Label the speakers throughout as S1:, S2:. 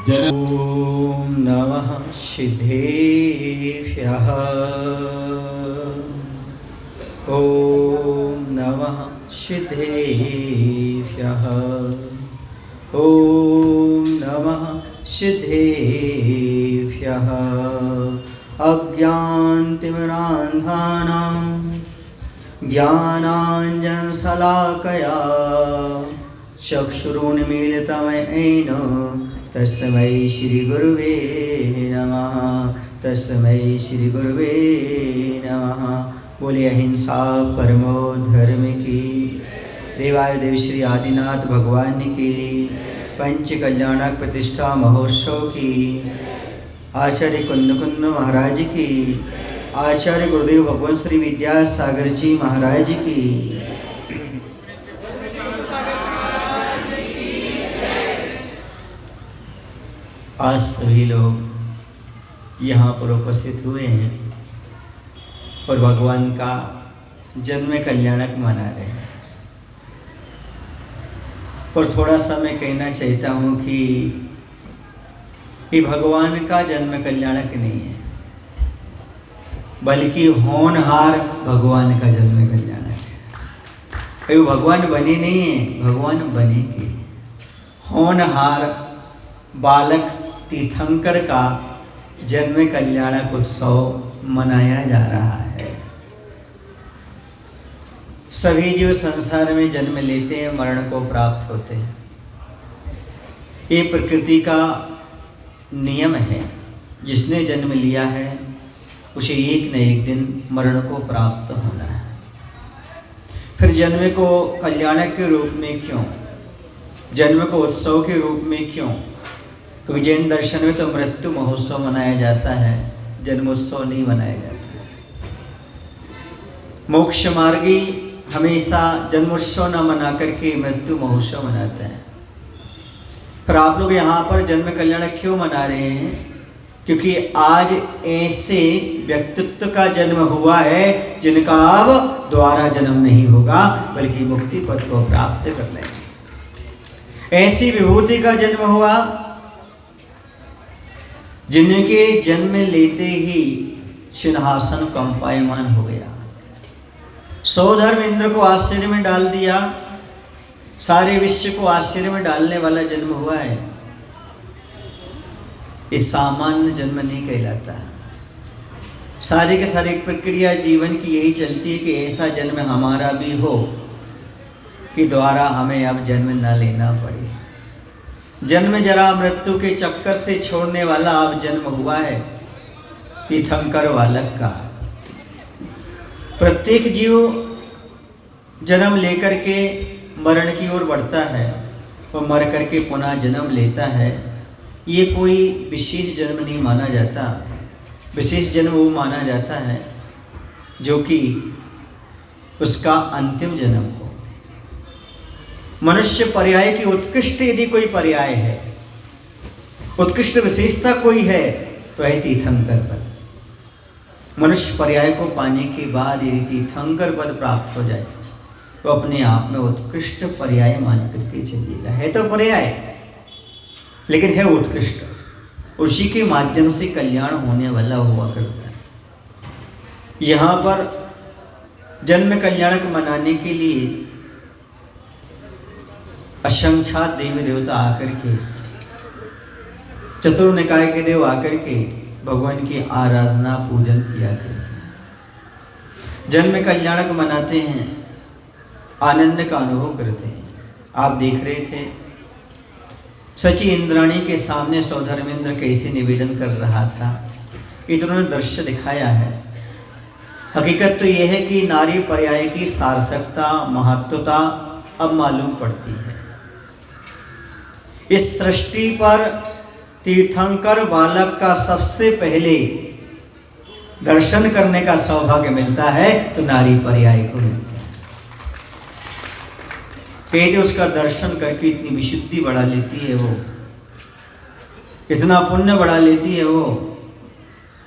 S1: ॐ नमः सिद्धेभ्यः। ॐ नमः सिद्धेभ्यः। ॐ नमः सिद्धेभ्यः। अज्ञानतिमिरान्धानां ज्ञानाञ्जनशलाकया चक्षुरुन्मीलितं येन तस्मै श्रीगुरुवे नमः। तस्मै श्रीगुरुवे नमः। बोलिए अहिंसा परमो धर्म की, देवादिदेव श्री आदिनाथ भगवान की, पंच कल्याणक प्रतिष्ठा महोत्सव की, आचार्य कुंद महाराज की, आचार्य गुरुदेव भगवान श्री विद्यासागर जी महाराज की। आज सभी लोग यहाँ पर उपस्थित हुए हैं और भगवान का जन्म कल्याणक मना रहे हैं। और थोड़ा सा मैं कहना चाहता हूँ कि ये भगवान का जन्म कल्याणक नहीं है, बल्कि होनहार भगवान का जन्म कल्याणक है। वो भगवान बने नहीं है, भगवान बनेंगे। होनहार बालक तीर्थंकर का जन्म कल्याणक उत्सव मनाया जा रहा है। सभी जीव संसार में जन्म लेते हैं, मरण को प्राप्त होते हैं। ये प्रकृति का नियम है। जिसने जन्म लिया है उसे एक न एक दिन मरण को प्राप्त होना है। फिर जन्म को कल्याणक के रूप में क्यों, जन्म को उत्सव के रूप में क्यों? क्योंकि जैन दर्शन में तो मृत्यु महोत्सव मनाया जाता है, जन्मोत्सव नहीं मनाया जाता है। मोक्ष मार्गी हमेशा जन्मोत्सव न मना करके मृत्यु महोत्सव मनाते हैं। पर आप लोग यहाँ पर जन्म कल्याण क्यों मना रहे हैं? क्योंकि आज ऐसे व्यक्तित्व का जन्म हुआ है जिनका अब दोबारा जन्म नहीं होगा, बल्कि मुक्ति पद को प्राप्त कर लेंगे। ऐसी विभूति का जन्म हुआ जिनके जन्म लेते ही सिंहासन कंपायमान हो गया। सौधर्म इंद्र को आश्चर्य में डाल दिया, सारे विश्व को आश्चर्य में डालने वाला जन्म हुआ है। इस सामान्य जन्म नहीं कहलाता। सारी के सारी प्रक्रिया जीवन की यही चलती है कि ऐसा जन्म हमारा भी हो कि दोबारा हमें अब जन्म न लेना पड़े। जन्म जरा मृत्यु के चक्कर से छोड़ने वाला अब जन्म हुआ है तीर्थंकर बालक का। प्रत्येक जीव जन्म लेकर के मरण की ओर बढ़ता है और मर करके पुनः जन्म लेता है। ये कोई विशेष जन्म नहीं माना जाता। विशेष जन्म वो माना जाता है जो कि उसका अंतिम जन्म हो। मनुष्य पर्याय की उत्कृष्ट यदि कोई पर्याय है, उत्कृष्ट विशेषता कोई है तो है तीर्थंकर पद। मनुष्य पर्याय को पाने के बाद यदि तीर्थंकर पद प्राप्त हो जाए तो अपने आप में उत्कृष्ट पर्याय मान करके चलिएगा। है तो पर्याय लेकिन है उत्कृष्ट, उसी के माध्यम से कल्याण होने वाला हुआ करता है। यहाँ पर जन्म कल्याणक मनाने के लिए असंख्यात देवी देवता आकर के, चतुर्निकाय के देव आकर के भगवान की आराधना पूजन किया करते हैं। जन्म कल्याणक मनाते हैं, आनंद का अनुभव करते हैं। आप देख रहे थे सची इंद्राणी के सामने सौधर्मेंद्र कैसे निवेदन कर रहा था। इन्होंने दृश्य दिखाया है। हकीकत तो यह है कि नारी पर्याय की सार्थकता, महत्वता अब मालूम पड़ती है। इस सृष्टि पर तीर्थंकर बालक का सबसे पहले दर्शन करने का सौभाग्य मिलता है तो नारी पर्याय को मिलता है। कहते उसका दर्शन करके इतनी विशुद्धि बढ़ा लेती है वो, इतना पुण्य बढ़ा लेती है वो,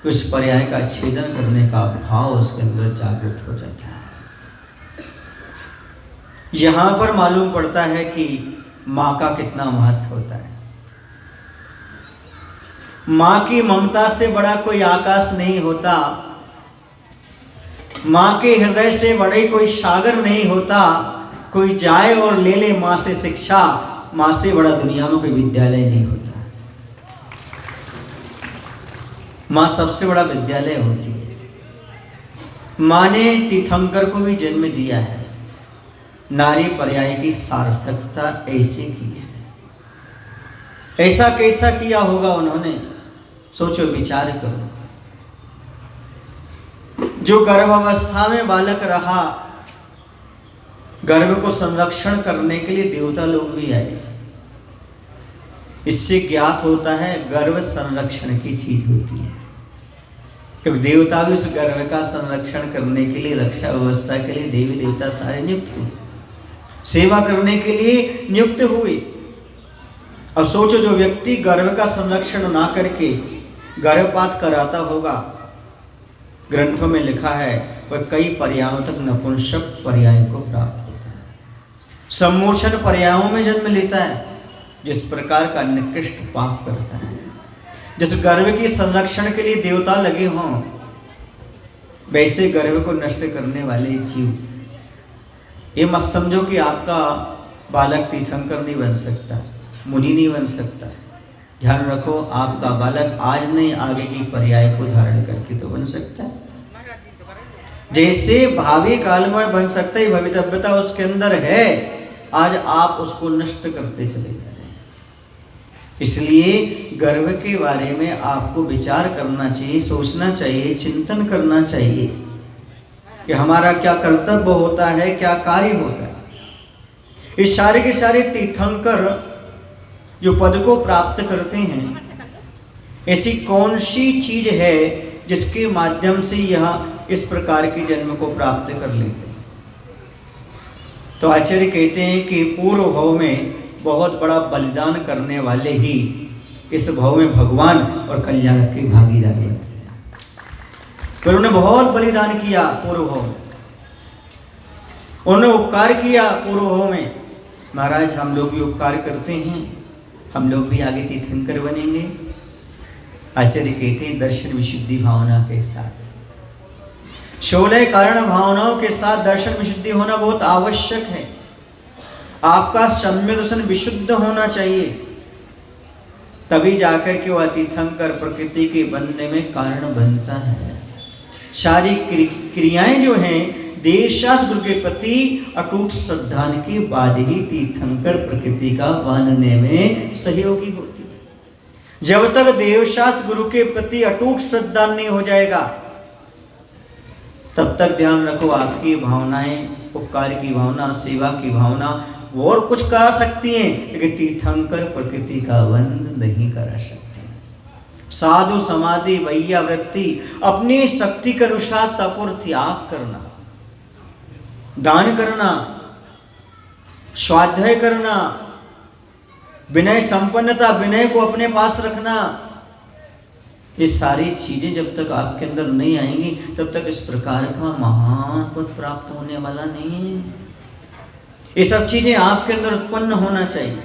S1: कि उस पर्याय का छेदन करने का भाव उसके अंदर जागृत हो जाता है। यहाँ पर मालूम पड़ता है कि माँ का कितना महत्व होता है। माँ की ममता से बड़ा कोई आकाश नहीं होता, माँ के हृदय से बड़े कोई सागर नहीं होता। कोई जाए और ले ले माँ से शिक्षा, माँ से बड़ा दुनिया में कोई विद्यालय नहीं होता। माँ सबसे बड़ा विद्यालय होती है। माँ ने तीर्थंकर को भी जन्म दिया है। नारी पर्याय की सार्थकता ऐसे की है। ऐसा कैसा किया होगा उन्होंने, सोचो विचार करो। जो गर्भावस्था में बालक रहा, गर्भ को संरक्षण करने के लिए देवता लोग भी आए। इससे ज्ञात होता है गर्भ संरक्षण की चीज होती है, क्योंकि देवता भी उस गर्भ का संरक्षण करने के लिए, रक्षा व्यवस्था के लिए देवी देवता सारे नियुक्त हुए, सेवा करने के लिए नियुक्त हुए। अब सोचो जो व्यक्ति गर्भ का संरक्षण ना करके गर्भपात कराता होगा, ग्रंथों में लिखा है वह कई पर्यायों तक नपुंसक पर्याय को प्राप्त होता है, सम्मोचन पर्यायों में जन्म लेता है, जिस प्रकार का निकृष्ट पाप करता है। जिस गर्भ की संरक्षण के लिए देवता लगे हों, वैसे गर्भ को नष्ट करने वाले जीव। ये मत समझो कि आपका बालक तीर्थंकर नहीं बन सकता, मुनि नहीं बन सकता। ध्यान रखो, आपका बालक आज नहीं आगे की पर्याय को धारण करके तो बन सकता है। जैसे भावी काल में बन सकता है, भवितव्यता उसके अंदर है, आज आप उसको नष्ट करते चले जा रहे हैं। इसलिए गर्भ के बारे में आपको विचार करना चाहिए, सोचना चाहिए, चिंतन करना चाहिए कि हमारा क्या कर्तव्य होता है, क्या कार्य होता है। इस सारे के सारे तीर्थंकर जो पद को प्राप्त करते हैं, ऐसी कौन सी चीज है जिसके माध्यम से यह इस प्रकार के जन्म को प्राप्त कर लेते हैं। तो आचार्य कहते हैं कि पूर्व भव में बहुत बड़ा बलिदान करने वाले ही इस भव में भगवान और कल्याण के भागीदार बनते हैं। फिर उन्होंने बहुत बलिदान किया पूर्व भव में, उन्होंने उपकार किया पूर्व भव में। महाराज हम लोग भी उपकार करते हैं, हम लोग भी आगे तीर्थंकर बनेंगे। आचार्य कहते हैं दर्शन विशुद्धि भावना के साथ, 16 कारण भावनाओं के साथ दर्शन विशुद्धि होना बहुत आवश्यक है। आपका सम्यक दर्शन विशुद्ध होना चाहिए, तभी जाकर के वह तीर्थंकर प्रकृति के बनने में कारण बनता है। सारी क्रियाएं जो हैं देवशास्त्र गुरु के प्रति अटूट श्रद्धा के बाद ही तीर्थंकर प्रकृति का बनने में सहयोगी होती है। जब तक देवशास्त्र गुरु के प्रति अटूट श्रद्धा नहीं हो जाएगा, तब तक ध्यान रखो आपकी भावनाएं, उपकार की भावना, सेवा की भावना वो और कुछ करा सकती हैं, लेकिन तीर्थंकर प्रकृति का बंध नहीं करा सकती। साधु समाधि वैया वृत्ति, अपनी शक्ति के अनुसार तप और त्याग करना, दान करना, स्वाध्याय करना, विनय संपन्नता, विनय को अपने पास रखना, ये सारी चीजें जब तक आपके अंदर नहीं आएंगी तब तक इस प्रकार का महान पद प्राप्त होने वाला नहीं है। ये सब चीजें आपके अंदर उत्पन्न होना चाहिए,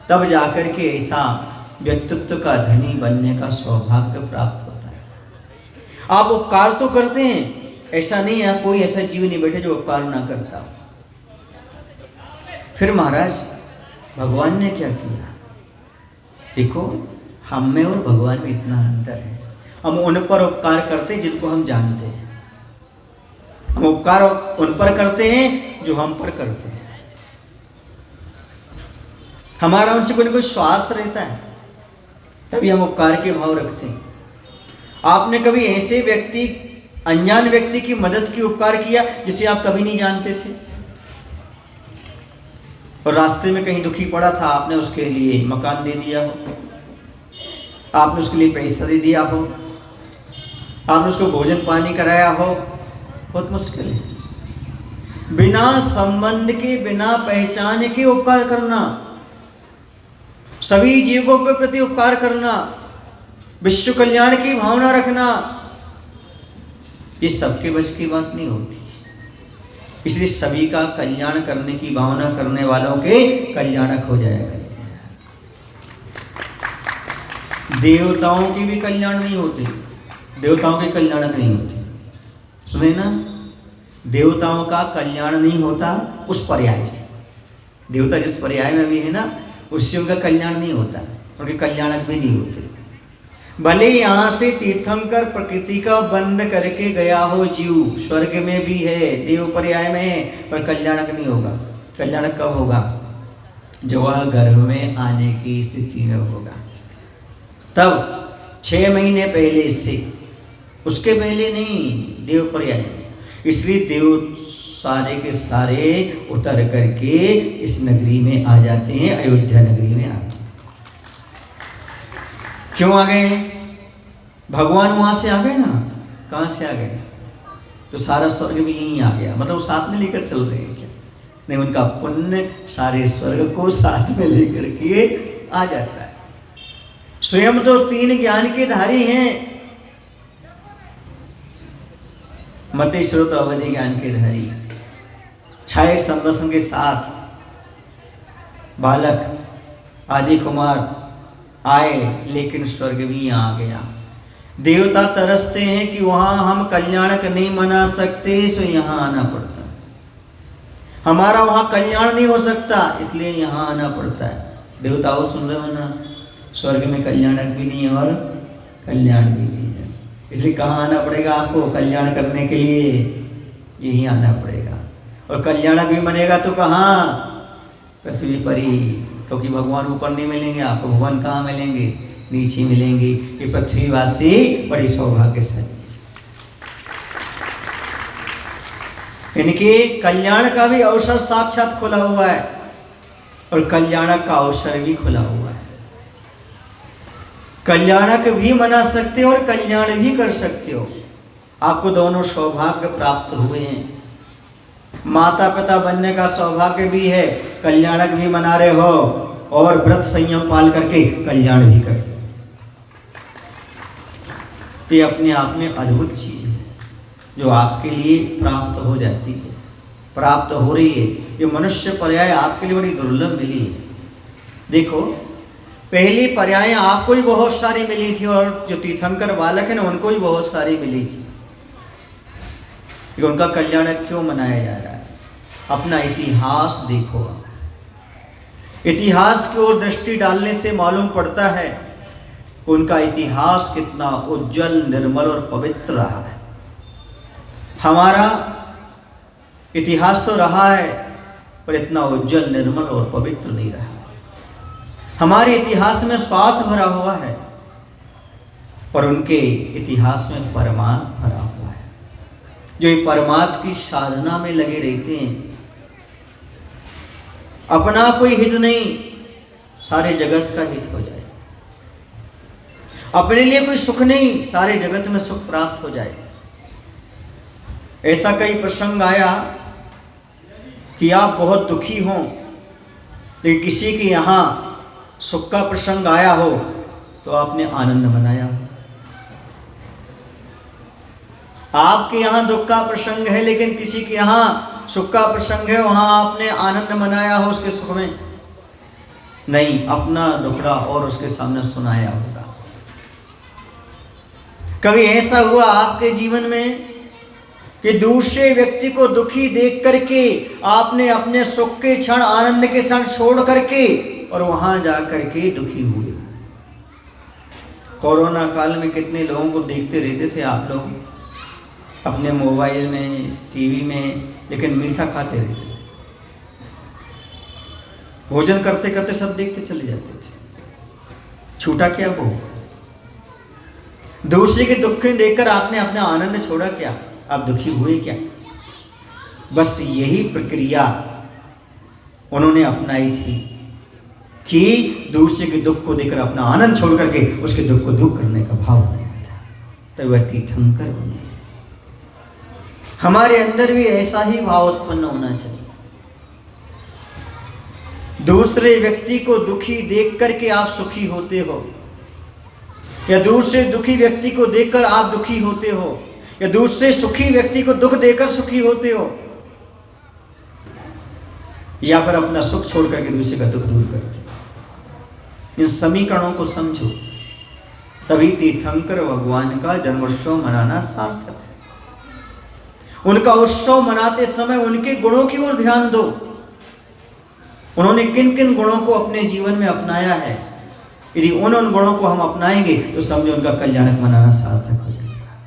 S1: तब जाकर के ऐसा व्यक्तित्व का धनी बनने का सौभाग्य प्राप्त होता है। आप उपकार तो करते हैं, ऐसा नहीं है कोई ऐसा जीव नहीं बैठे जो उपकार ना करता। फिर महाराज भगवान ने क्या किया? देखो हम में और भगवान में इतना अंतर है। हम उन पर उपकार करते हैं जिनको हम जानते हैं, हम उपकार उन पर करते हैं जो हम पर करते हैं। हमारा उनसे कोई ना कोई स्वार्थ रहता है, तभी हम उपकार के भाव रखते हैं। आपने कभी ऐसे व्यक्ति, अनजान व्यक्ति की मदद की उपकार किया जिसे आप कभी नहीं जानते थे, और रास्ते में कहीं दुखी पड़ा था, आपने उसके लिए मकान दे दिया हो, आपने उसके लिए पैसा दे दिया हो, आपने उसको भोजन पानी कराया हो, बहुत मुश्किल है। बिना संबंध के, बिना पहचान के उपकार करना, सभी जीवों के प्रति उपकार करना, विश्व कल्याण की भावना रखना, ये सबके बस की बात नहीं होती। इसलिए सभी का कल्याण करने की भावना करने वालों के कल्याणक हो जाएगा। देवताओं के भी कल्याण नहीं होते, देवताओं के कल्याणक नहीं होते। सुने ना, देवताओं का कल्याण नहीं होता उस पर्याय से। देवता जिस पर्याय में भी है ना, उससे उनका कल्याण नहीं होता, उनके कल्याणक भी नहीं होते। भले यहाँ से तीर्थंकर प्रकृति का बंद करके गया हो जीव, स्वर्ग में भी है, देव पर्याय में है, पर कल्याणक नहीं होगा। कल्याणक कब होगा? जब वह गर्भ में आने की स्थिति में होगा, तब 6 महीने पहले से, उसके पहले नहीं, देव पर्याय। इसलिए देव सारे के सारे उतर करके इस नगरी में आ जाते हैं, अयोध्या नगरी में आते हैं। क्यों आ गए? भगवान वहां से आ गए ना। कहाँ से आ गए? तो सारा स्वर्ग भी यहीं आ गया, मतलब वो साथ में लेकर चल रहे हैं क्या? नहीं, उनका पुण्य सारे स्वर्ग को साथ में लेकर के आ जाता है। स्वयं तो 3 ज्ञान के धारी हैं, मति श्रुत अवधि ज्ञान के धारी। 6 संवत्सर के साथ बालक आदि कुमार आए, लेकिन स्वर्ग भी यहाँ आ गया। देवता तरसते हैं कि वहाँ हम कल्याणक नहीं मना सकते, सो यहाँ आना पड़ता है। हमारा वहाँ कल्याण नहीं हो सकता, इसलिए यहाँ आना पड़ता है। देवताओं सुन रहे हो ना, स्वर्ग में कल्याणक भी नहीं है और कल्याण भी नहीं है, इसलिए कहाँ आना पड़ेगा आपको कल्याण करने के लिए? यहीं आना पड़ेगा। और कल्याणक भी बनेगा तो कहाँ? पृथ्वी पर ही, क्योंकि भगवान ऊपर नहीं मिलेंगे आपको। भगवान कहाँ मिलेंगे? नीचे मिलेंगे। ये पृथ्वीवासी बड़ी सौभाग्यशाली। इनके कल्याण का भी अवसर साक्षात खुला हुआ है और कल्याणक का अवसर भी खुला हुआ है। कल्याणक भी मना सकते हो और कल्याण भी कर सकते हो। आपको दोनों सौभाग्य प्राप्त हुए हैं। माता पिता बनने का सौभाग्य भी है, कल्याणक भी मना रहे हो और व्रत संयम पाल करके कल्याण भी कर। ये अपने आप में अद्भुत चीज है जो आपके लिए प्राप्त हो जाती है, प्राप्त हो रही है। ये मनुष्य पर्याय आपके लिए बड़ी दुर्लभ मिली है। देखो, पहली पर्याय आपको ही बहुत सारी मिली थी और जो तीर्थंकर बालक है ना, उनको ही बहुत सारी मिली थी। उनका कल्याण क्यों मनाया जा रहा है? अपना इतिहास देखो। इतिहास की ओर दृष्टि डालने से मालूम पड़ता है उनका इतिहास कितना उज्जवल, निर्मल और पवित्र रहा है। हमारा इतिहास तो रहा है, पर इतना उज्जवल, निर्मल और पवित्र नहीं रहा। हमारे इतिहास में स्वार्थ भरा हुआ है और उनके इतिहास में परमार्थ भरा हुआ है। जो ये परमार्थ की साधना में लगे रहते हैं, अपना कोई हित नहीं, सारे जगत का हित हो जाए। अपने लिए कोई सुख नहीं, सारे जगत में सुख प्राप्त हो जाए। ऐसा कई प्रसंग आया कि आप बहुत दुखी हो, लेकिन किसी के यहाँ सुख का प्रसंग आया हो तो आपने आनंद मनाया। आपके यहाँ दुख का प्रसंग है, लेकिन किसी के यहाँ सुख का प्रसंग है, वहां आपने आनंद मनाया हो उसके सुख में? नहीं, अपना दुखड़ा और उसके सामने सुनाया होगा। कभी ऐसा हुआ आपके जीवन में कि दूसरे व्यक्ति को दुखी देख करके आपने अपने सुख के क्षण, आनंद के क्षण छोड़ करके और वहां जाकर के दुखी हुए? कोरोना काल में कितने लोगों को देखते रहते थे आप लोग अपने मोबाइल में, टीवी में, लेकिन मीठा खाते रहते थे। भोजन करते करते सब देखते चले जाते थे। छूटा क्या वो? दूसरे के दुख देखकर आपने अपना आनंद छोड़ा क्या? आप दुखी हुए क्या? बस यही प्रक्रिया उन्होंने अपनाई थी कि दूसरे के दुख को देखकर अपना आनंद छोड़ करके उसके दुख को दुख करने का भाव बनाया था, तब वह तीर्थंकर बने। हमारे अंदर भी ऐसा ही भाव उत्पन्न होना चाहिए। दूसरे व्यक्ति को दुखी देख करके आप सुखी होते हो, या दूसरे दुखी व्यक्ति को देखकर आप दुखी होते हो, या दूसरे सुखी व्यक्ति को दुख देकर सुखी होते हो, या फिर अपना सुख छोड़ करके दूसरे का दुख दूर करते हो। इन समीकरणों को समझो। तभी तीर्थंकर भगवान का जन्मोत्सव मनाना सार्थक है। उनका उत्सव मनाते समय उनके गुणों की ओर ध्यान दो। उन्होंने किन किन गुणों को अपने जीवन में अपनाया है, यदि उन गुणों को हम अपनाएंगे तो समझो उनका कल्याणक मनाना सार्थक हो जाएगा।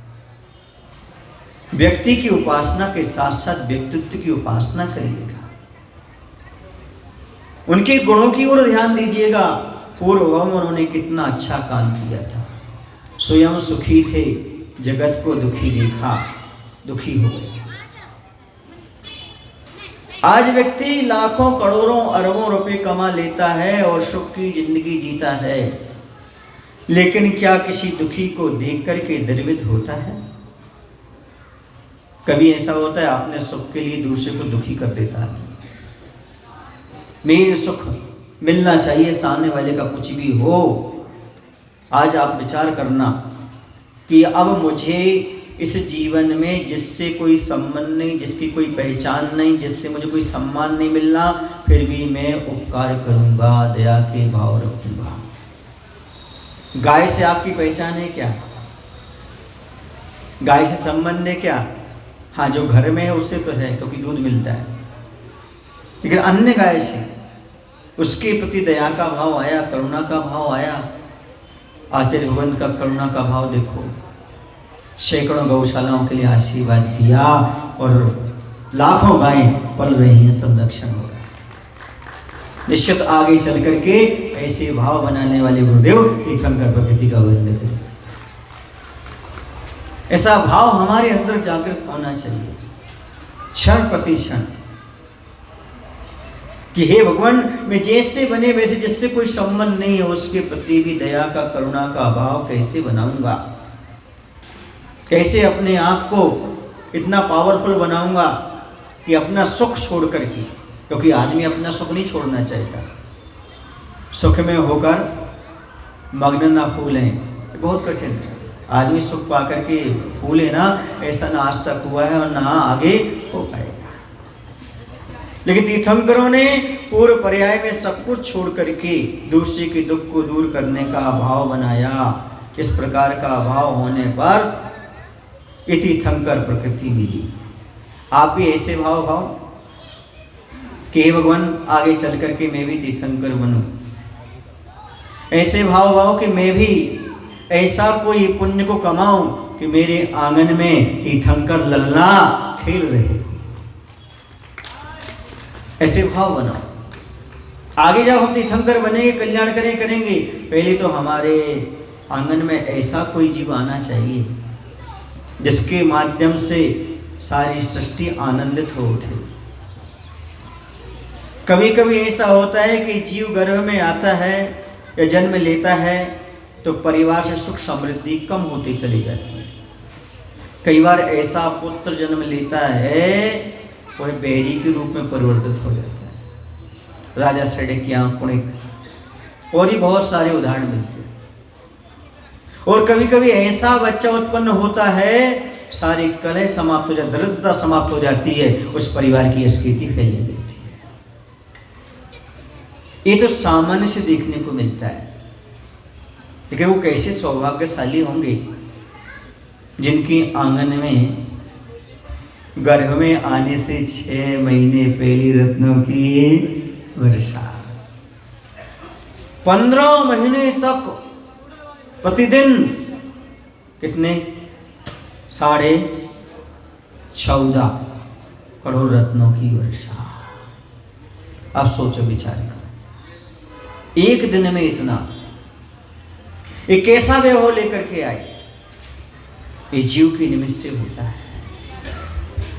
S1: व्यक्ति की उपासना के साथ साथ व्यक्तित्व की उपासना करिएगा, उनके गुणों की ओर ध्यान दीजिएगा। पूर्व उन्होंने कितना अच्छा काम किया था, स्वयं सुखी थे, जगत को दुखी देखा, दुखी हो गए। आज व्यक्ति लाखों करोड़ों अरबों रुपए कमा लेता है और सुख की जिंदगी जीता है, लेकिन क्या किसी दुखी को देख करके द्रवित होता है? कभी ऐसा होता है आपने सुख के लिए दूसरे को दुखी कर देता है। मेरे सुख मिलना चाहिए, सामने वाले का कुछ भी हो। आज आप विचार करना कि अब मुझे इस जीवन में जिससे कोई संबंध नहीं, जिसकी कोई पहचान नहीं, जिससे मुझे कोई सम्मान नहीं मिलना, फिर भी मैं उपकार करूंगा, दया के भाव रखूंगा। गाय से आपकी पहचान है क्या? गाय से संबंध है क्या? हाँ, जो घर में है उससे तो है, क्योंकि दूध मिलता है। लेकिन अन्य गाय से उसके प्रति दया का भाव आया, करुणा का भाव आया। आचार्य भगवंत का करुणा का भाव देखो, सैकड़ों गौशालाओं के लिए आशीर्वाद दिया और लाखों गायें पल रही हैं, सब दक्षिण हो रहा है। निश्चित आगे चल करके ऐसे भाव बनाने वाले गुरुदेव तीर्थंकर प्रकृति का वर्णन करें। ऐसा भाव हमारे अंदर जागृत होना चाहिए क्षण प्रति क्षण कि हे भगवान, मैं जैसे बने वैसे, जिससे कोई संबंध नहीं है उसके प्रति भी दया का, करुणा का भाव कैसे बनाऊंगा, कैसे अपने आप को इतना पावरफुल बनाऊंगा कि अपना सुख छोड़ करके, क्योंकि आदमी अपना सुख नहीं छोड़ना चाहता, सुख में होकर मग्न ना फूलें, बहुत कठिन है। आदमी सुख पा करके फूले ना, ऐसा ना आज तक हुआ है और ना आगे हो पाएगा। लेकिन तीर्थंकरों ने पूर्व पर्याय में सब कुछ छोड़ करके दूसरे के दुख को दूर करने का भाव बनाया। इस प्रकार का भाव होने पर ये तीर्थंकर प्रकृति मिली। आप भी ऐसे भाव कि हे भगवान, आगे चल करके मैं भी तीर्थंकर बनूं। ऐसे भाव कि मैं भी ऐसा कोई पुण्य को कमाऊं कि मेरे आंगन में तीर्थंकर लल्ला खेल रहे। ऐसे भाव बनाओ। आगे जब हम तीर्थंकर बनेंगे, कल्याण करेंगे, पहले तो हमारे आंगन में ऐसा कोई जीव आना चाहिए जिसके माध्यम से सारी सृष्टि आनंदित हो उठे। कभी कभी ऐसा होता है कि जीव गर्भ में आता है या जन्म लेता है तो परिवार से सुख समृद्धि कम होती चली जाती है। कई बार ऐसा पुत्र जन्म लेता है वह बैरी के रूप में परिवर्तित हो जाता है। राजा सड़किया, कुणिक और भी बहुत सारे उदाहरण मिलते हैं। और कभी कभी ऐसा बच्चा उत्पन्न होता है, सारी कलह समाप्त हो जाती, दरिद्रता समाप्त हो जाती है, उस परिवार की स्थिति फैलने लगती है। ये तो सामान्य से देखने को मिलता है, लेकिन वो कैसे सौभाग्यशाली होंगे जिनके आंगन में गर्भ में आने से 6 महीने पहले रत्नों की वर्षा, 15 महीने तक प्रतिदिन कितने 14.5 करोड़ रत्नों की वर्षा। आप सोचो, विचार करो, एक दिन में इतना, एक कैसा वैभव लेकर के आए। ये जीव के निमित्त से होता है।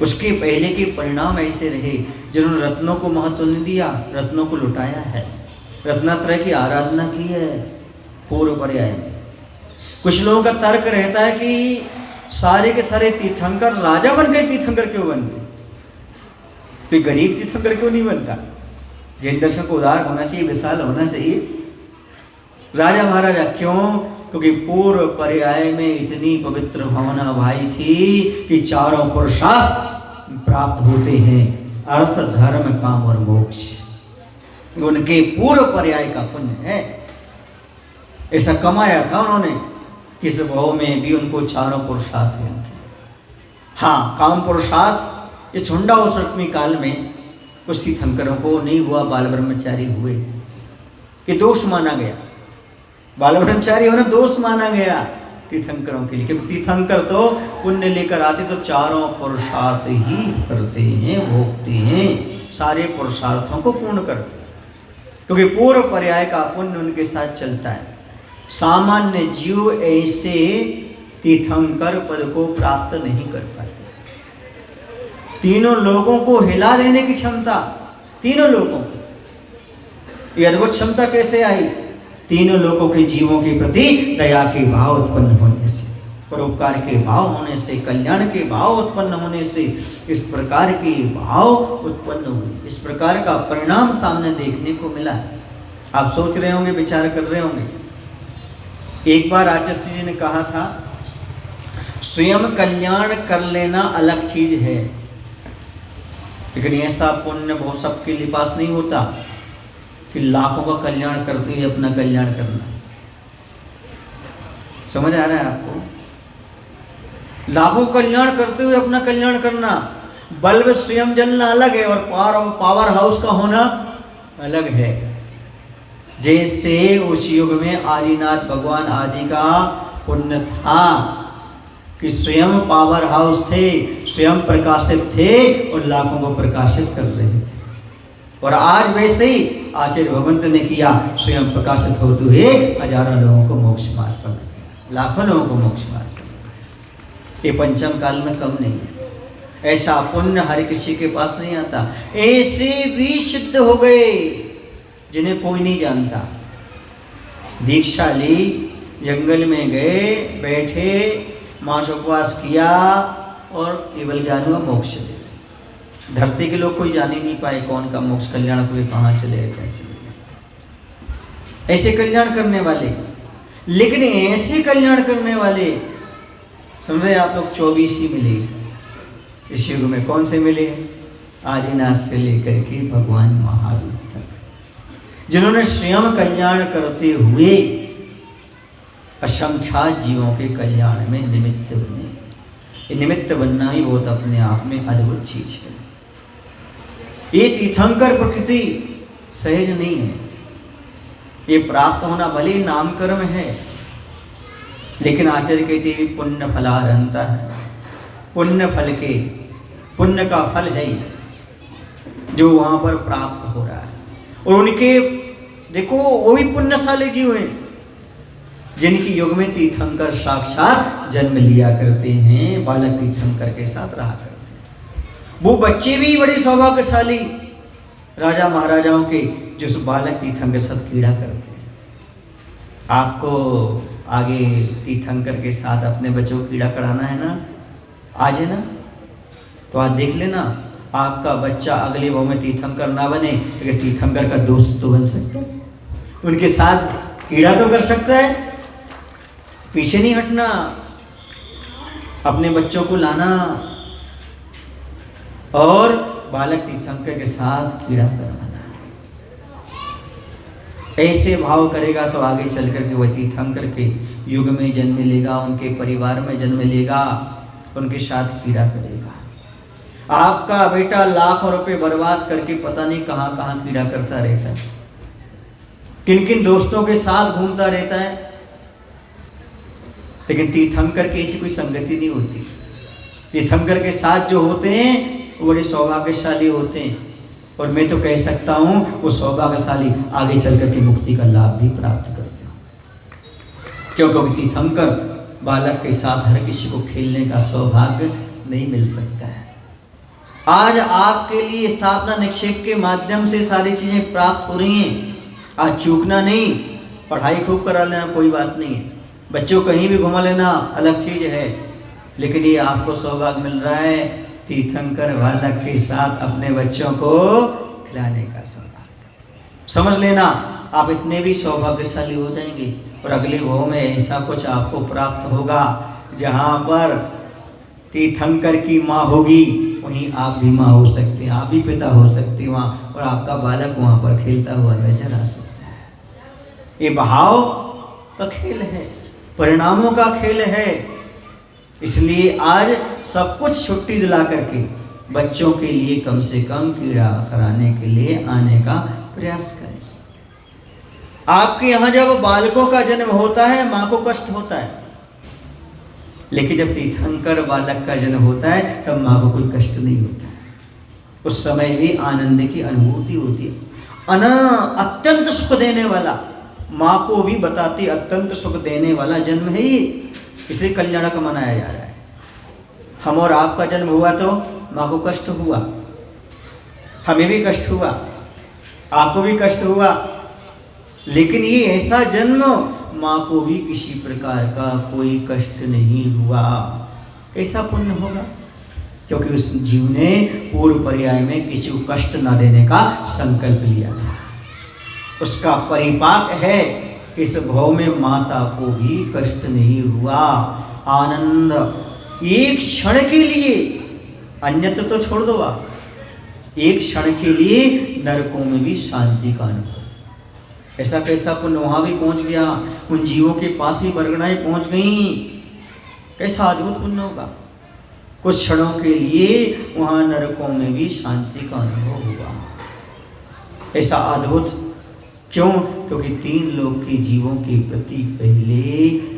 S1: उसके पहले के परिणाम ऐसे रहे जिन्होंने रत्नों को महत्व नहीं दिया, रत्नों को लुटाया है, रत्नात्रय की आराधना की है पूर्व पर्याय में। कुछ लोगों का तर्क रहता है कि सारे के सारे तीर्थंकर राजा बन गए, तीर्थंकर क्यों बनते, तो गरीब तीर्थंकर क्यों नहीं बनता? जैन दर्शन को उदार होना चाहिए, विशाल होना चाहिए। राजा महाराजा क्यों? क्योंकि पूर्व पर्याय में इतनी पवित्र भावना भाई थी कि चारों पुरुषार्थ प्राप्त होते हैं, अर्थ, धर्म, काम और मोक्ष। उनके पूर्व पर्याय का पुण्य है, ऐसा कमाया था उन्होंने। किस भाव में भी उनको चारों पुरुषार्थ मिलते हैं। हाँ, काम पुरुषार्थ इस हुंडा और सप्तमी काल में उस तीर्थंकरों को नहीं हुआ, बाल ब्रह्मचारी हुए, ये दोष माना गया। बाल ब्रह्मचारी होना दोष माना गया तीर्थंकरों के लिए, क्योंकि तीर्थंकर तो पुण्य लेकर आते तो चारों पुरुषार्थ ही करते हैं, भोगते हैं, सारे पुरुषार्थों को पूर्ण करते हैं, क्योंकि पूर्व पर्याय का पुण्य उनके साथ चलता है। सामान्य जीव ऐसे तीर्थंकर पद को प्राप्त नहीं कर पाते। तीनों लोगों को हिला देने की क्षमता, तीनों लोगों को, ये अद्भुत क्षमता कैसे आई? तीनों लोगों के जीवों के प्रति दया के भाव उत्पन्न होने से, परोपकार के भाव होने से, कल्याण के भाव उत्पन्न होने से इस प्रकार के भाव उत्पन्न हुए। इस प्रकार का परिणाम सामने देखने को मिला है। आप सोच रहे होंगे, विचार कर रहे होंगे। एक बार आचार्य जी ने कहा था, स्वयं कल्याण कर लेना अलग चीज है, लेकिन ऐसा पुण्य बहुत सबके लिए पास नहीं होता कि लाखों का कल्याण करते हुए अपना कल्याण करना। समझ आ रहा है आपको? लाखों कल्याण करते हुए अपना कल्याण करना, बल्ब स्वयं जलना अलग है और पावर हाउस का होना अलग है। जैसे उस युग में आदिनाथ भगवान आदि का पुण्य था कि स्वयं पावर हाउस थे, स्वयं प्रकाशित थे और लाखों को प्रकाशित कर रहे थे। और आज वैसे ही आचार्य भगवंत ने किया, स्वयं प्रकाशित होते हुए हजारों लोगों को मोक्ष मार्ग पर, लाखों लोगों को मोक्ष मार्ग पर। ये पंचम काल में कम नहीं है। ऐसा पुण्य हर किसी के पास नहीं आता। ऐसे भी सिद्ध हो गए जिन्हें कोई नहीं जानता। दीक्षा ली, जंगल में गए, बैठे, मास उपवास किया और केवल ज्ञान हुआ, मोक्ष ले। धरती के लोग कोई जान ही नहीं पाए कौन का मोक्ष कल्याण हुए, कहाँ चले गए, कैसे चले। ऐसे कल्याण करने वाले, लेकिन ऐसे कल्याण करने वाले सुन रहे आप लोग 24 ही मिले इस युग में। कौन से मिले? आदिनाथ से लेकर के भगवान महावीर तक, जिन्होंने स्वयं कल्याण करते हुए असंख्यात जीवों के कल्याण में निमित्त बने। ये निमित्त बनना ही बहुत अपने आप में अद्भुत चीज है। ये तीर्थंकर प्रकृति सहज नहीं है। ये प्राप्त होना भले ही नाम कर्म है, लेकिन आचार्य कहते हैं पुण्य फलारंता है। पुण्य फल के, पुण्य का फल है जो वहां पर प्राप्त हो रहा है। और उनके देखो वो भी पुण्यशाली जीव हैं जिनकी युग में तीर्थंकर साक्षात जन्म लिया करते हैं, बालक तीर्थंकर के साथ रहा करते हैं। वो बच्चे भी बड़े सौभाग्यशाली राजा महाराजाओं के जो उस बालक तीर्थंकर के साथ क्रीड़ा करते हैं। आपको आगे तीर्थंकर के साथ अपने बच्चों को क्रीड़ा कराना है ना, आज है ना, तो आज देख लेना आपका बच्चा अगले भाव में तीर्थंकर ना बने, लेकिन तीर्थंकर का दोस्त तो बन सकता है, उनके साथ क्रीड़ा तो कर सकता है। पीछे नहीं हटना, अपने बच्चों को लाना और बालक तीर्थंकर के साथ क्रीड़ा करवाना। ऐसे भाव करेगा तो आगे चल करके वह तीर्थंकर के युग में जन्म लेगा, उनके परिवार में जन्म लेगा, उनके साथ क्रीड़ा करेगा। आपका बेटा लाखों रुपए बर्बाद करके पता नहीं कहाँ कहाँ क्रीड़ा करता रहता है, किन किन दोस्तों के साथ घूमता रहता है, लेकिन तीर्थंकर की ऐसी कोई संगति नहीं होती। तीर्थंकर के साथ जो होते हैं वो बड़े सौभाग्यशाली होते हैं। और मैं तो कह सकता हूँ वो सौभाग्यशाली आगे चल कर के मुक्ति का लाभ भी प्राप्त करते हैं। क्योंकि तीर्थंकर बालक के साथ हर किसी को खेलने का सौभाग्य नहीं मिल सकता है। आज आपके लिए स्थापना निक्षेप के माध्यम से सारी चीज़ें प्राप्त हो रही हैं। आज चूकना नहीं, पढ़ाई खूब करा लेना कोई बात नहीं है, बच्चों कहीं भी घुमा लेना अलग चीज़ है, लेकिन ये आपको सौभाग्य मिल रहा है तीर्थंकर बालक के साथ अपने बच्चों को खिलाने का सौभाग्य। समझ लेना आप इतने भी सौभाग्यशाली हो जाएंगे और अगले भाव में ऐसा कुछ आपको प्राप्त होगा जहाँ पर तीर्थंकर की माँ होगी वहीं आप भी माँ हो सकते हैं, आप भी पिता हो सकते हैं वहाँ, और आपका बालक वहाँ पर खेलता हुआ नजर आ सकता है। ये भाव का खेल है। परिणामों का खेल है। इसलिए आज सब कुछ छुट्टी दिला करके बच्चों के लिए कम से कम कीड़ा कराने के लिए आने का प्रयास करें। आपके यहाँ जब बालकों का जन्म होता है माँ को कष्ट होता है, लेकिन जब तीर्थंकर बालक का जन्म होता है तब माँ को कोई कष्ट नहीं होता है। उस समय भी आनंद की अनुभूति होती है। अत्यंत सुख देने वाला, माँ को भी बताती अत्यंत सुख देने वाला जन्म है ये, इसे कल्याणक मनाया जा रहा है। हम और आपका जन्म हुआ तो माँ को कष्ट हुआ, हमें भी कष्ट हुआ, आपको भी कष्ट हुआ, लेकिन ये ऐसा जन्म माँ को भी किसी प्रकार का कोई कष्ट नहीं हुआ। कैसा पुण्य होगा, क्योंकि उस जीव ने पूर्व पर्याय में किसी को कष्ट न देने का संकल्प लिया था। उसका परिपाक है, इस भाव में माता को भी कष्ट नहीं हुआ। आनंद एक क्षण के लिए, अन्यत्र तो छोड़ दो आप, एक क्षण के लिए नरकों में भी शांति का अनुभव। ऐसा कैसा पुण्य वहां भी पहुंच गया, उन जीवों के पास ही बरगड़ाएं पहुंच गई। कैसा अद्भुत पुण्य होगा। कुछ क्षणों के लिए वहां नरकों में भी शांति का अनुभव हुआ। ऐसा अद्भुत क्यों? क्योंकि तीन लोक के जीवों के प्रति पहले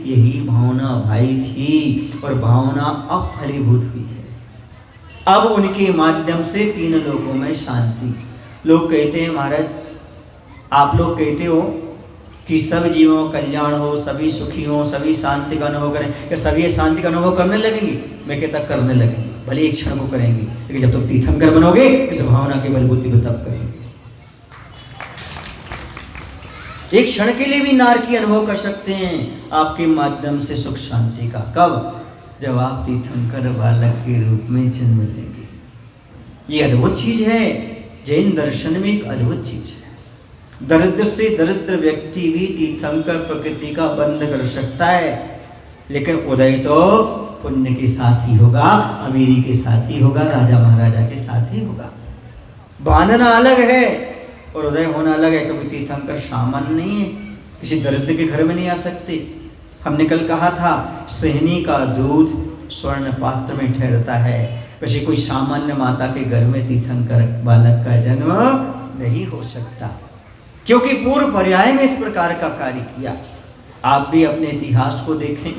S1: यही भावना भाई थी और भावना अब फलीभूत हुई है। अब उनके माध्यम से तीन लोकों में शांति। लोग कहते हैं महाराज, आप लोग कहते हो कि सब जीवों का कल्याण हो, सभी सुखी हो, सभी शांति का अनुभव करें। क्या सभी शांति का अनुभव करने लगेंगे? मैं कहता करने लगेंगे, भले एक क्षण को करेंगे, लेकिन जब तक तीर्थंकर बनोगे इस भावना की बलबूती को तब करेंगे। एक क्षण के लिए भी नार की अनुभव कर सकते हैं आपके माध्यम से सुख शांति का। कब? जब आप तीर्थंकर बालक के रूप में जन्म लेंगे। ये अद्भुत चीज है, जैन दर्शन में एक अद्भुत चीज है। दरिद्र से दरिद्र व्यक्ति भी तीर्थंकर प्रकृति का बंध कर सकता है, लेकिन उदय तो पुण्य के साथ ही होगा, अमीरी के साथ ही होगा, राजा महाराजा के साथ ही होगा। बांधना अलग है और उदय होना अलग है। क्योंकि तीर्थंकर सामान्य नहीं है, किसी दरिद्र के घर में नहीं आ सकते। हमने कल कहा था सेहनी का दूध स्वर्ण पात्र में ठहरता है, वैसे कोई सामान्य माता के घर में तीर्थंकर बालक का जन्म नहीं हो सकता, क्योंकि पूर्व पर्याय में इस प्रकार का कार्य किया। आप भी अपने इतिहास को देखें,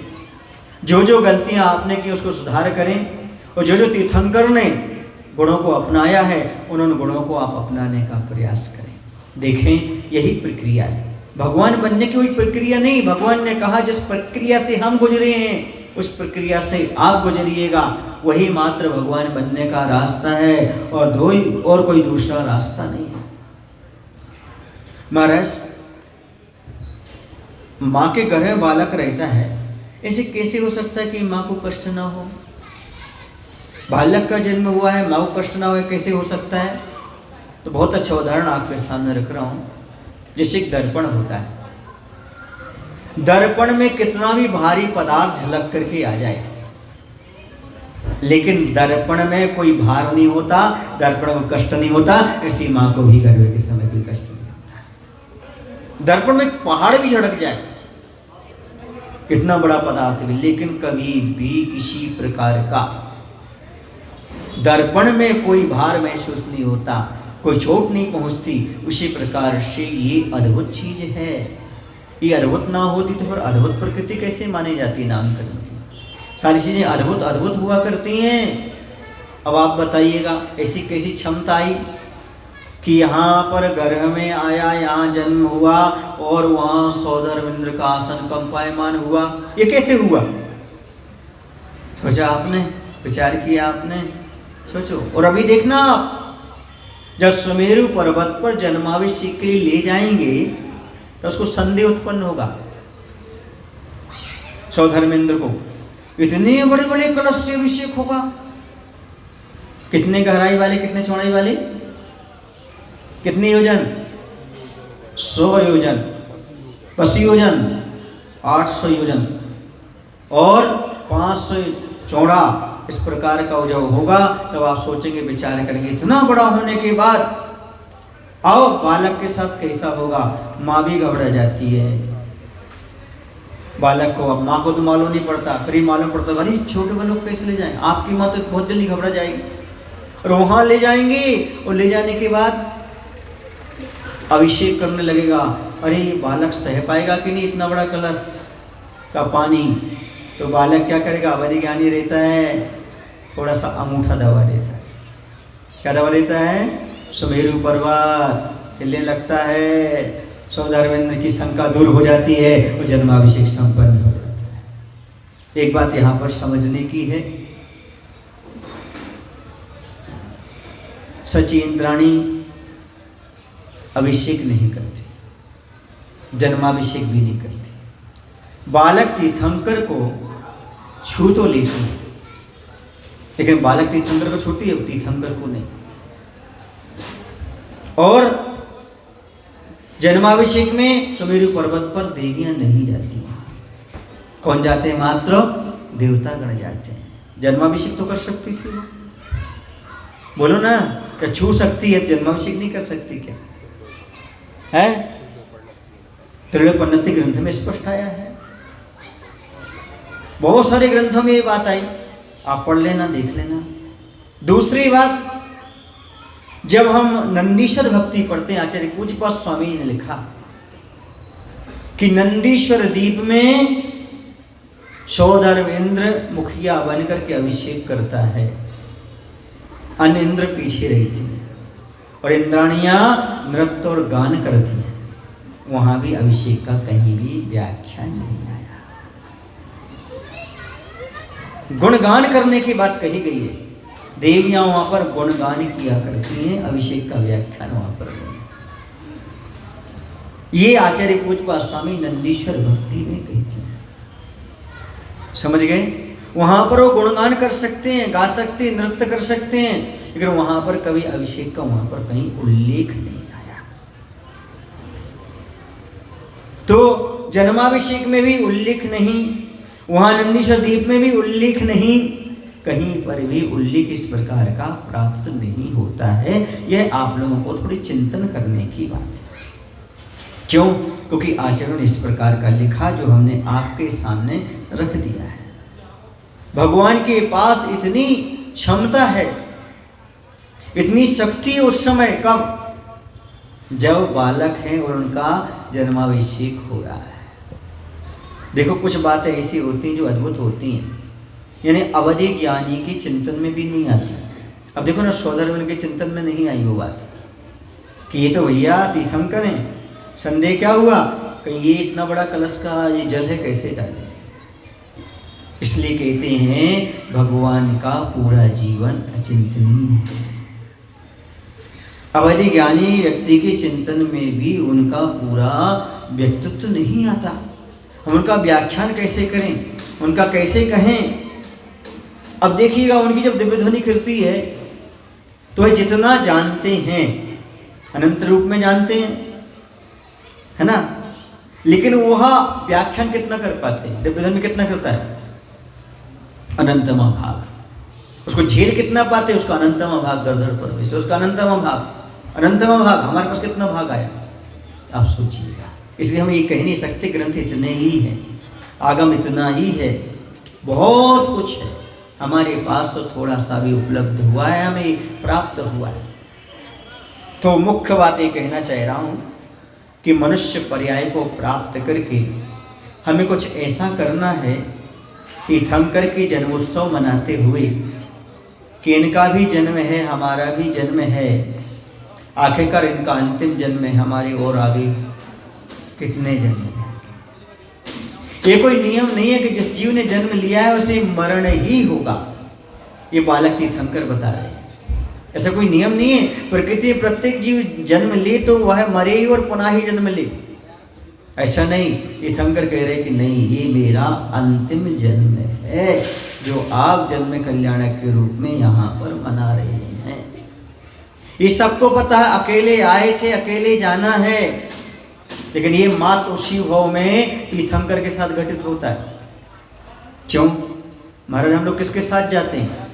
S1: जो जो गलतियां आपने की उसको सुधार करें, और जो जो तीर्थंकर ने गुणों को अपनाया है उन्होंने गुणों को आप अपनाने का प्रयास करें। देखें यही प्रक्रिया है। भगवान बनने की कोई प्रक्रिया नहीं। भगवान ने कहा जिस प्रक्रिया से हम गुजरे हैं उस प्रक्रिया से आप गुजरिएगा, वही मात्र भगवान बनने का रास्ता है, और कोई दूसरा रास्ता नहीं है। महाराज, माँ के घर में बालक रहता है, ऐसे कैसे हो सकता है कि माँ को कष्ट ना हो? बालक का जन्म हुआ है, माँ को कष्ट ना हो, कैसे हो सकता है? तो बहुत अच्छा उदाहरण आपके सामने रख रहा हूँ। जैसे एक दर्पण होता है, दर्पण में कितना भी भारी पदार्थ झलक करके आ जाए, लेकिन दर्पण में कोई भार नहीं होता, दर्पण को कष्ट नहीं होता। ऐसी माँ को भी गर्भ के समय कोई कष्ट नहीं होता। दर्पण में पहाड़ भी झड़क जाए, कितना बड़ा पदार्थ भी, लेकिन कभी भी किसी प्रकार का दर्पण में कोई भार महसूस नहीं होता, कोई चोट नहीं पहुंचती। उसी प्रकार से ये अद्भुत चीज है। ये अद्भुत ना होती तो फिर अद्भुत प्रकृति कैसे मानी जाती? नामकरण की सारी चीजें अद्भुत अद्भुत हुआ करती हैं। अब आप बताइएगा ऐसी कैसी क्षमता आई कि यहाँ पर गर्भ में आया, यहाँ जन्म हुआ और वहाँ सौधर्मेंद्र का आसन कंपायमान हुआ। ये कैसे हुआ? सोचा आपने, विचार किया आपने? सोचो। और अभी देखना आप, जब सुमेरु पर्वत पर जन्माभिषेक के लिए ले जाएंगे तो उसको संदेह उत्पन्न होगा। सौधर्मेंद्र को इतने बड़े बड़े कलश से अभिषेक होगा, कितने गहराई वाले, कितने चौड़ाई वाले, कितने योजन? 100 योजन, 80 योजन, 800 योजन और 500 चौड़ा। इस प्रकार का जब होगा तब आप सोचेंगे, विचार करेंगे, इतना बड़ा होने के बाद आओ बालक के साथ कैसा होगा? माँ भी घबरा जाती है। बालक को, अब माँ को तो मालूम नहीं पड़ता, फिर ही मालूम पड़ता, भाई छोटे बच्चों को कैसे ले जाएं, आपकी माँ तो बहुत जल्दी घबरा जाएगी। और वहाँ ले जाएंगे और ले जाने के बाद अभिषेक करने लगेगा। अरे बालक सह पाएगा कि नहीं इतना बड़ा कलश का पानी? तो बालक क्या करेगा, अवधि ज्ञानी रहता है, थोड़ा सा अंगूठा दबा देता है। क्या दबा देता है? सुमेरु पर्वत हिलने लगता है, सौदारवेंद्र की शंका दूर हो जाती है और जन्माभिषेक संपन्न हो जाता है। एक बात यहाँ पर समझने की है, सची इंद्राणी अभिषेक नहीं करती, जन्माभिषेक भी नहीं करती। बालक तीर्थंकर को छू तो लेती है, लेकिन बालक तीर्थंकर को छूती है, तीर्थंकर को नहीं। और जन्माभिषेक में सुमेरु पर्वत पर देवियां नहीं जाती, कौन जाते हैं? मात्र देवतागण जाते हैं। जन्माभिषेक तो कर सकती थी वो, बोलो ना, क्या छू सकती है, जन्माभिषेक नहीं कर सकती क्या है? त्रैलोक्योपनिषद ग्रंथ में स्पष्ट आया है, बहुत सारे ग्रंथों में ये बात आई, आप पढ़ लेना, देख लेना। दूसरी बात, जब हम नंदीश्वर भक्ति पढ़ते हैं, आचार्य पूज्यपाद स्वामी ने लिखा कि नंदीश्वर द्वीप में सौदारवेंद्र मुखिया बनकर के अभिषेक करता है, अन्य इंद्र पीछे रहती है और इंद्राणियां नृत्य और गान करती है। वहां भी अभिषेक का कहीं भी व्याख्या नहीं आया। गुणगान करने की बात कही गई है, देवियां वहां पर गुणगान किया करती हैं, अभिषेक का व्याख्यान वहां पर नहीं। ये आचार्य पूज्यपाद स्वामी नंदीश्वर भक्ति में कहते हैं, समझ गए? वहां पर वो गुणगान कर सकते हैं, गा सकते हैं, नृत्य कर सकते हैं, लेकिन वहां पर कभी अभिषेक का वहां पर कहीं उल्लेख नहीं आया। तो जन्माभिषेक में भी उल्लेख नहीं, वहां नंदीश्वर द्वीप में भी उल्लेख नहीं, कहीं पर भी उल्लेख इस प्रकार का प्राप्त नहीं होता है। यह आप लोगों को थोड़ी चिंतन करने की बात है। क्यों? क्योंकि आचरण इस प्रकार का लिखा जो हमने आपके सामने रख दिया है। भगवान के पास इतनी क्षमता है, इतनी शक्ति उस समय कब? जब बालक हैं और उनका जन्माभिषेक हो रहा है। देखो कुछ बातें ऐसी होती हैं जो अद्भुत होती हैं, यानी अवधि ज्ञानी की चिंतन में भी नहीं आती। अब देखो ना, सौदारवेंद्र के चिंतन में नहीं आई वो बात कि ये तो भैया तीर्थंकर हैं, संदेह क्या हुआ कि ये इतना बड़ा कलश का ये जल है, कैसे डाले? इसलिए कहते हैं भगवान का पूरा जीवन अचिंतनीय है। अवधि ज्ञानी व्यक्ति के चिंतन में भी उनका पूरा व्यक्तित्व नहीं आता। हम उनका व्याख्यान कैसे करें, उनका कैसे कहें? अब देखिएगा, उनकी जब दिव्य ध्वनि कीर्ति है तो ये जितना जानते हैं अनंत रूप में जानते हैं, है ना, लेकिन वह व्याख्यान कितना कर पाते हैं? दिव्य ध्वनि कितना करता है? अनंतमा भाग। उसको झेल कितना पाते? उसका अनंतमा भाग गर्दन पर वैसे उसका अनंतमा भाग हमारे पास कितना भाग आया आप सोचिएगा। इसलिए हम ये कह नहीं सकते ग्रंथ इतने ही हैं, आगम इतना ही है, बहुत कुछ है हमारे पास, तो थोड़ा सा भी उपलब्ध हुआ है, हमें प्राप्त हुआ है। तो मुख्य बात ये कहना चाह रहा हूँ कि मनुष्य पर्याय को प्राप्त करके हमें कुछ ऐसा करना है तीर्थंकर के जन्मोत्सव मनाते हुए कि इनका भी जन्म है, हमारा भी जन्म है, आखिरकार इनका अंतिम जन्म है, हमारे और आगे कितने जन्म हैं। ये कोई नियम नहीं है कि जिस जीव ने जन्म लिया है उसे मरण ही होगा, ये बालक तीर्थंकर बता रहे हैं। ऐसा कोई नियम नहीं है। प्रकृति में प्रत्येक जीव जन्म ले तो वह मरे ही और पुनः ही जन्म ले, ऐसा नहीं। तीर्थंकर कह रहे कि नहीं, ये मेरा अंतिम जन्म है जो आप जन्म कल्याणक के रूप में यहाँ पर मना रहे हैं। ये सबको पता है, अकेले आए थे, अकेले जाना है, लेकिन ये मात्र उसी भाव में तीर्थंकर के साथ घटित होता है। क्यों महाराज? हम लोग किसके साथ जाते हैं?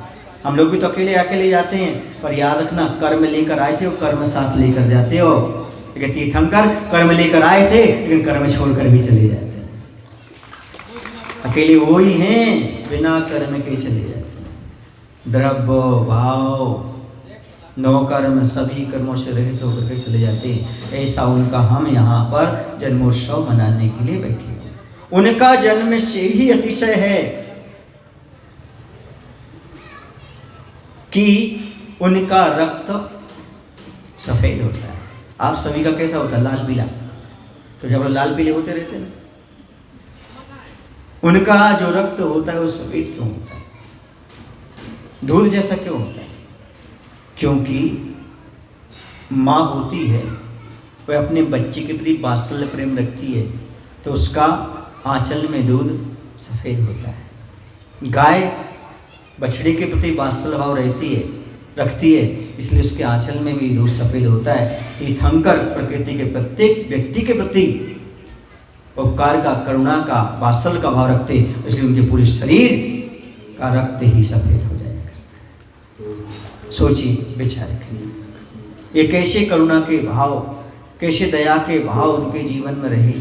S1: हम लोग भी तो अकेले जाते हैं, पर याद रखना कर्म लेकर आए थे और कर्म साथ लेकर जाते हो। लेकिन तीर्थंकर कर्म लेकर आए थे लेकिन कर्म छोड़कर भी चले जाते हैं। अकेले वो ही हैं बिना कर्म के चले जाते हैं। द्रव्य भाव नौ कर्म सभी कर्मों से रहित होकर के चले जाते हैं। ऐसा उनका हम यहाँ पर जन्मोत्सव मनाने के लिए बैठे हैं। उनका जन्म से ही अतिशय है कि उनका रक्त सफेद होता है। आप सभी का कैसा होता है? लाल पीला। तो जब लाल पीले होते रहते हैं, उनका जो रक्त होता है वो सफेद क्यों होता है? दूध जैसा क्यों होता है? क्योंकि माँ होती है वह अपने बच्चे के प्रति वात्सल्य प्रेम रखती है, तो उसका आंचल में दूध सफ़ेद होता है। गाय बछड़े के प्रति वात्सल्य भाव रखती है, इसलिए उसके आंचल में भी दूध सफ़ेद होता है। तीर्थंकर प्रकृति के प्रत्येक व्यक्ति के प्रति उपकार का, करुणा का, वात्सल्य का भाव रखते, इसलिए उनके पूरे शरीर का रक्त ही सफ़ेद हो जाया करता है। सोचिए, विचार करिए, ये कैसे करुणा के भाव, कैसे दया के भाव उनके जीवन में रहे,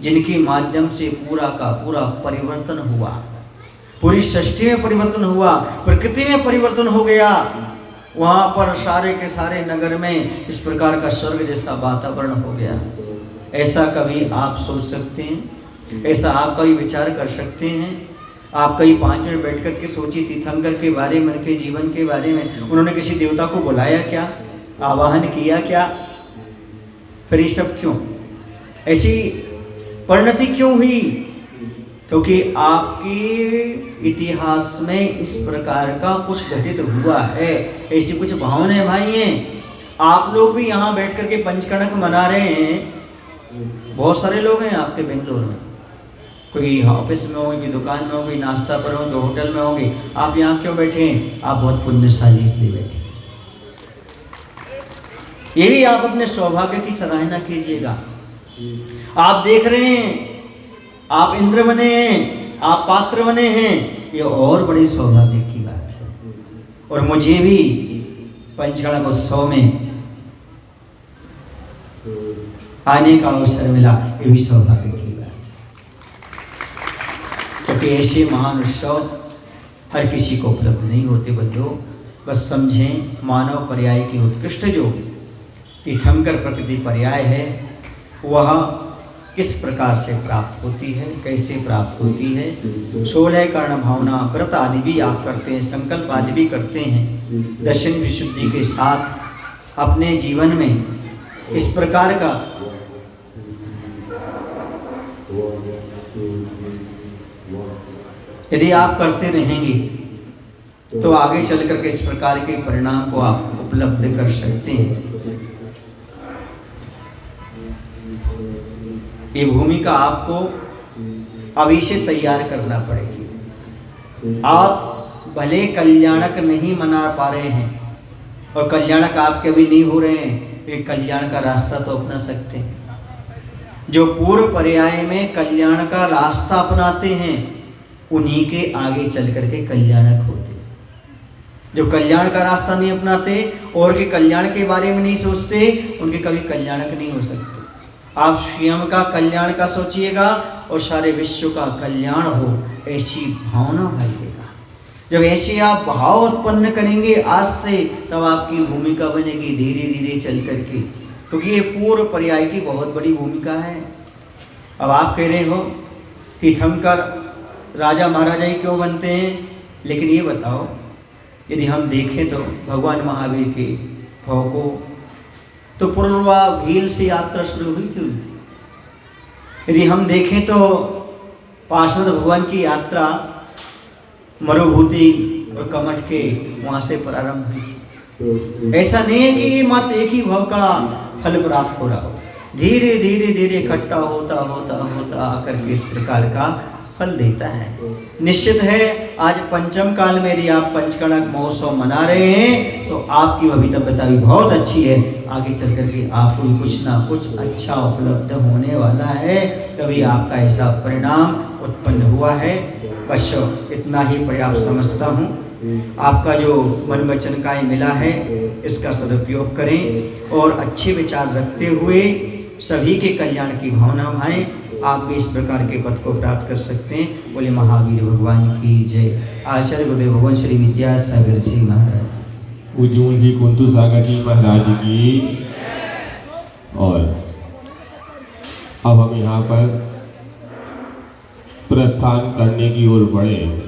S1: जिनके माध्यम से पूरा का पूरा परिवर्तन हुआ, पूरी सृष्टि में परिवर्तन हुआ, प्रकृति में परिवर्तन हो गया। वहाँ पर सारे के सारे नगर में इस प्रकार का स्वर्ग जैसा वातावरण हो गया। ऐसा कभी आप सोच सकते हैं? ऐसा आप कभी विचार कर सकते हैं? आप कहीं 5 मिनट बैठ कर के सोचिए तीर्थंकर के बारे में, उनके जीवन के बारे में। उन्होंने किसी देवता को बुलाया क्या? आवाहन किया क्या? फिर ये सब क्यों? ऐसी परिणति क्यों हुई? क्योंकि आपके इतिहास में इस प्रकार का कुछ घटित हुआ है, ऐसी कुछ भावनाएं भाई हैं। आप लोग भी यहाँ बैठ कर के पंचकणक मना रहे हैं। बहुत सारे लोग हैं आपके बेंगलोर में, कोई ऑफिस में होगी, कोई दुकान में होगी, नाश्ता पर होंगे, होटल में होगी। आप यहाँ क्यों बैठे हैं? आप बहुत पुण्यशाली इसलिए बैठे। ये भी आप अपने सौभाग्य की सराहना कीजिएगा। आप देख रहे हैं, आप इंद्र बने हैं, आप पात्र बने हैं, ये और बड़ी सौभाग्य की बात है। और मुझे भी पंचकणक उत्सव में आने का अवसर मिला, ये भी सौभाग्य की बात है। क्योंकि ऐसे महान उत्सव हर किसी को उपलब्ध नहीं होते बंधुओं। बस समझें, मानव पर्याय की उत्कृष्ट जो तीर्थंकर प्रकृति पर्याय है, वह किस प्रकार से प्राप्त होती है, कैसे प्राप्त होती है। 16 कर्ण भावना, व्रत आदि भी आप करते हैं, संकल्प आदि भी करते हैं, दर्शन विशुद्धि के साथ अपने जीवन में इस प्रकार का यदि आप करते रहेंगे तो आगे चल करके इस प्रकार के परिणाम को आप उपलब्ध कर सकते हैं। ये भूमिका आपको अभी से तैयार करना पड़ेगी। आप भले कल्याणक नहीं मना पा रहे हैं और कल्याणक आपके अभी नहीं हो रहे हैं, ये कल्याण का रास्ता तो अपना सकते हैं। जो पूर्व पर्याय में कल्याण का रास्ता अपनाते हैं, उन्हीं के आगे चल करके कल्याणक होते हैं। जो कल्याण का रास्ता नहीं अपनाते और के कल्याण के बारे में नहीं सोचते, उनके कभी कल्याणक नहीं हो सकते। आप स्वयं का कल्याण का सोचिएगा और सारे विश्व का कल्याण हो, ऐसी भावना आइएगा। जब ऐसे आप भाव उत्पन्न करेंगे आज से, तब आपकी भूमिका बनेगी धीरे धीरे चल करके, क्योंकि ये पूर्व पर्याय की बहुत बड़ी भूमिका है। अब आप कह रहे हो तीर्थंकर राजा महाराजा ही क्यों बनते हैं, लेकिन ये बताओ, यदि हम देखें तो भगवान महावीर के भाव को तो पूर्वा भील से यात्रा शुरू हुई थी। यदि हम देखें तो पार्षद भगवान की यात्रा मरुभूति और कमठ के वहाँ से प्रारंभ हुई थी। ऐसा नहीं है कि मात्र एक ही भाव का फल प्राप्त हो रहा हो, धीरे धीरे धीरे इकट्ठा होता होता होता आकर इस प्रकार का फल देता है। निश्चित है आज पंचम काल में यदि आप पंचकणक महोत्सव मना रहे हैं तो आपकी भवितव्यता भी बहुत अच्छी है। आगे चल करके आपको भी कुछ ना कुछ अच्छा उपलब्ध होने वाला है, तभी आपका ऐसा परिणाम उत्पन्न हुआ है। बस इतना ही पर्याप्त समझता हूँ। आपका जो मन वचन काय मिला है, इसका सदुपयोग करें और अच्छे विचार रखते हुए सभी के कल्याण की भावना भाएं। आप भी इस प्रकार के पद को प्राप्त कर सकते हैं। बोले महावीर भगवान की जय। आचार्य गुरुदेव भगवान श्री विद्यासागर जी महाराज,
S2: उज्जवल श्री कुंतु सागर जी महाराज की। और अब हम यहाँ पर प्रस्थान करने की ओर बढ़े।